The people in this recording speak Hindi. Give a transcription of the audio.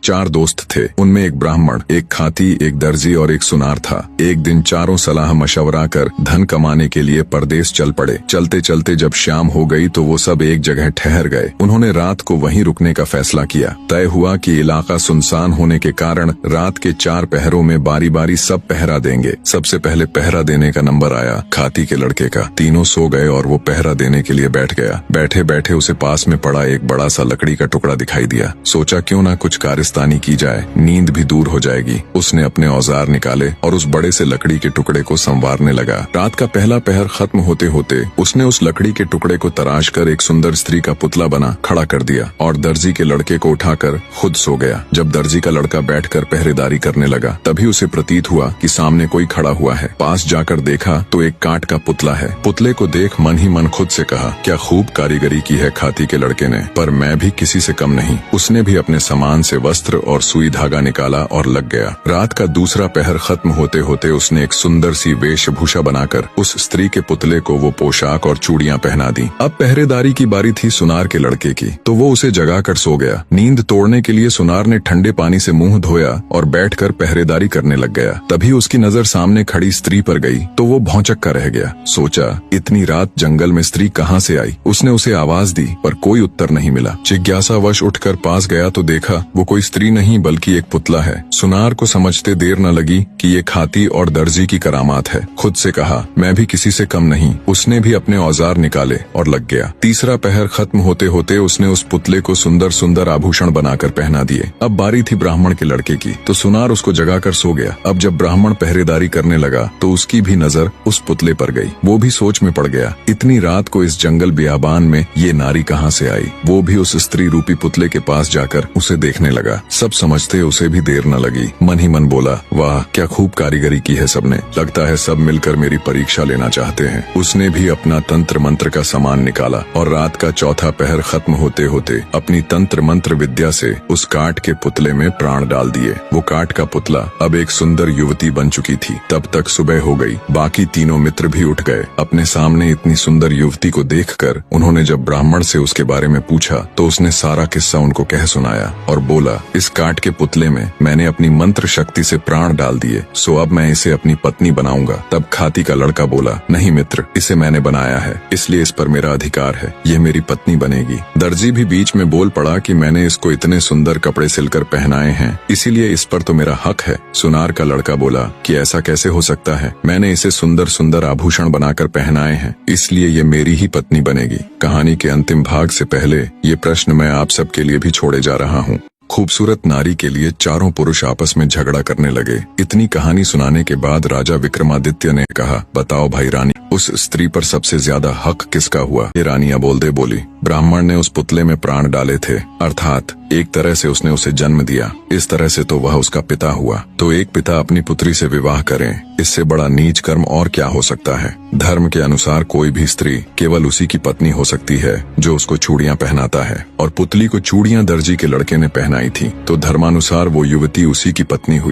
4 दोस्त थे। उनमें एक ब्राह्मण, एक खाती, एक दर्जी और एक सुनार था। एक दिन चारों सलाह मशवरा कर धन कमाने के लिए परदेश चल पड़े। चलते चलते जब शाम हो गई तो वो सब एक जगह ठहर गए। उन्होंने रात को वहीं रुकने का फैसला किया। तय हुआ कि इलाका सुनसान होने के कारण रात के 4 पहरों में बारी बारी सब पहरा देंगे। सबसे पहले पहरा देने का नंबर आया खाती के लड़के का। तीनों सो गए और वो पहरा देने के लिए बैठ गया। बैठे बैठे उसे पास में पड़ा एक बड़ा सा लकड़ी का टुकड़ा दिखाई दिया। सोचा क्यों ना कुछ कारस्तानी की जाए, नींद भी दूर हो जाएगी। उसने अपने औजार निकाले और उस बड़े से लकड़ी के टुकड़े को संवारने लगा। रात का पहला पहर खत्म होते होते उसने उस लकड़ी के टुकड़े को तराश कर एक सुंदर स्त्री का पुतला बना खड़ा कर दिया और दर्जी के लड़के को उठाकर खुद सो गया। जब दर्जी का लड़का बैठकर पहरेदारी करने लगा तभी उसे प्रतीत हुआ कि सामने कोई खड़ा हुआ है। पास जाकर देखा तो एक काठ का पुतला है। पुतले को देख मन ही मन खुद से कहा, क्या खूब कारीगरी की है खाती के लड़के ने, पर मैं भी किसी से कम नहीं। उसने भी अपने सामान से वस्त्र और सुई धागा निकाला और लग गया। रात का दूसरा पहर खत्म होते होते उसने एक सुंदर सी वेशभूषा बनाकर उस स्त्री के पुतले को वो पोशाक और चूड़ियां पहना दी। अब पहरेदारी की बारी थी सुनार के लड़के की, तो वो उसे जगाकर सो गया। नींद तोड़ने के लिए सुनार ने ठंडे पानी से मुंह धोया और बैठकर पहरेदारी करने लग गया। तभी उसकी नजर सामने खड़ी स्त्री पर गई तो वो भौंचक्का रह गया। सोचा इतनी रात जंगल में स्त्री कहाँ से आई। उसने उसे आवाज दी पर कोई उत्तर नहीं मिला। जिज्ञासावश उठकर पास गया तो देखा वो कोई स्त्री नहीं बल्कि एक पुतला है। सुनार को समझते देर न लगी कि ये खाती और दर्जी की करामात है। खुद से कहा, मैं भी किसी से कम नहीं। उसने भी अपने औजार निकाले और लग गया। तीसरा पहर खत्म होते होते उसने उस पुतले को सुंदर सुंदर आभूषण बनाकर पहना दिए। अब बारी थी ब्राह्मण के लड़के की, तो सुनार उसको जगाकर सो गया। अब जब ब्राह्मण पहरेदारी करने लगा तो उसकी भी नजर उस पुतले पर गई। वो भी सोच में पड़ गया, इतनी रात को इस जंगल बियाबान में ये नारी कहाँ से आई। वो भी उस स्त्री रूपी पुतले के पास जाकर उसे देखने लगा। सब समझते उसे भी देर न लगी। मन ही मन बोला, वाह क्या खूब कारीगरी की है सबने, लगता है सब मिलकर मेरी परीक्षा लेना चाहते हैं। उसने भी अपना तंत्र मंत्र का सामान निकाला और रात का चौथा पहर खत्म होते होते अपनी तंत्र मंत्र विद्या से उस काठ के पुतले में प्राण डाल दिए। वो काठ का पुतला अब एक सुंदर युवती बन चुकी थी। तब तक सुबह हो गई। बाकी तीनों मित्र भी उठ गए। अपने सामने इतनी सुंदर युवती को देखकर उन्होंने जब ब्राह्मण से उसके बारे में पूछा तो उसने सारा किस्सा उनको कह सुनाया और बोला, इस काठ के पुतले में मैंने अपनी मंत्र शक्ति से प्राण डाल दिए, सो अब मैं इसे अपनी पत्नी बनाऊंगा। तब खाती का लड़का बोला, नहीं मित्र, इसे मैंने बनाया है इसलिए इस पर मेरा अधिकार है, ये मेरी पत्नी बनेगी। दर्जी भी बीच में बोल पड़ा कि मैंने इसको इतने सुंदर कपड़े सिलकर पहनाए हैं इसीलिए इस पर तो मेरा हक है। सुनार का लड़का बोला कि ऐसा कैसे हो सकता है, मैंने इसे सुंदर सुंदर आभूषण बनाकर पहनाए हैं इसलिए ये मेरी ही पत्नी बनेगी। कहानी के अंतिम भाग से पहले ये प्रश्न मैं आप सबके लिए भी छोड़े जा रहा हूँ। खूबसूरत नारी के लिए चारों पुरुष आपस में झगड़ा करने लगे। इतनी कहानी सुनाने के बाद राजा विक्रमादित्य ने कहा, बताओ भाई रानी, उस स्त्री पर सबसे ज्यादा हक किसका हुआ। ये रानियां बोलते बोली, ब्राह्मण ने उस पुतले में प्राण डाले थे, अर्थात एक तरह से उसने उसे जन्म दिया, इस तरह से तो वह उसका पिता हुआ। तो एक पिता अपनी पुत्री से विवाह करें, इससे बड़ा नीच कर्म और क्या हो सकता है। धर्म के अनुसार कोई भी स्त्री केवल उसी की पत्नी हो सकती है जो उसको चूड़ियां पहनाता है, और पुतली को चूड़ियां दर्जी के लड़के ने पहनाई थी तो धर्मानुसार वो युवती उसी की पत्नी हुई।